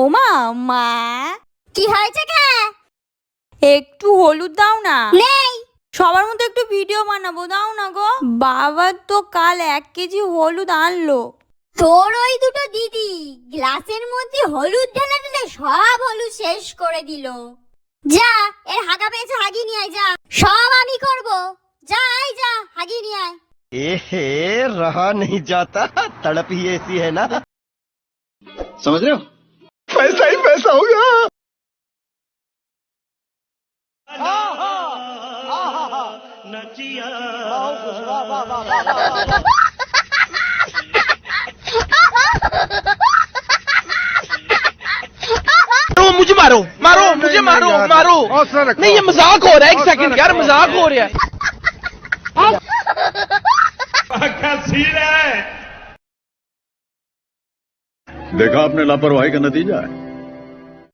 ওমা মা, কি হয়েছে কে? একটু হলুদ দাও না। নেই। সবার মতো একটু ভিডিও বানাবো, দাও না গো। বাবা তো কাল 1 কেজি হলুদ আনলো। তোর ওই দুটো দিদি গ্লাসের মধ্যে হলুদ ঢেলে ঢেলে সব হলুদ শেষ করে দিল। যা, এর হাগা পেয়েছে, হাগি নিয়ে আয় যা। সব আমি করব। যা আয়, যা হাগি নিয়ে আয়। एहे रहा नहीं जाता, तड़प ही ऐसी है ना, समझ रहे हो? पैसा ही पैसा होगा। मुझे मारो मारो मुझे मारो मारो। नहीं ये मजाक हो रहा है, एक सेकंड यार, मजाक हो रहा है। क्या सीन है? देखा आपने लापरवाही का नतीजा है।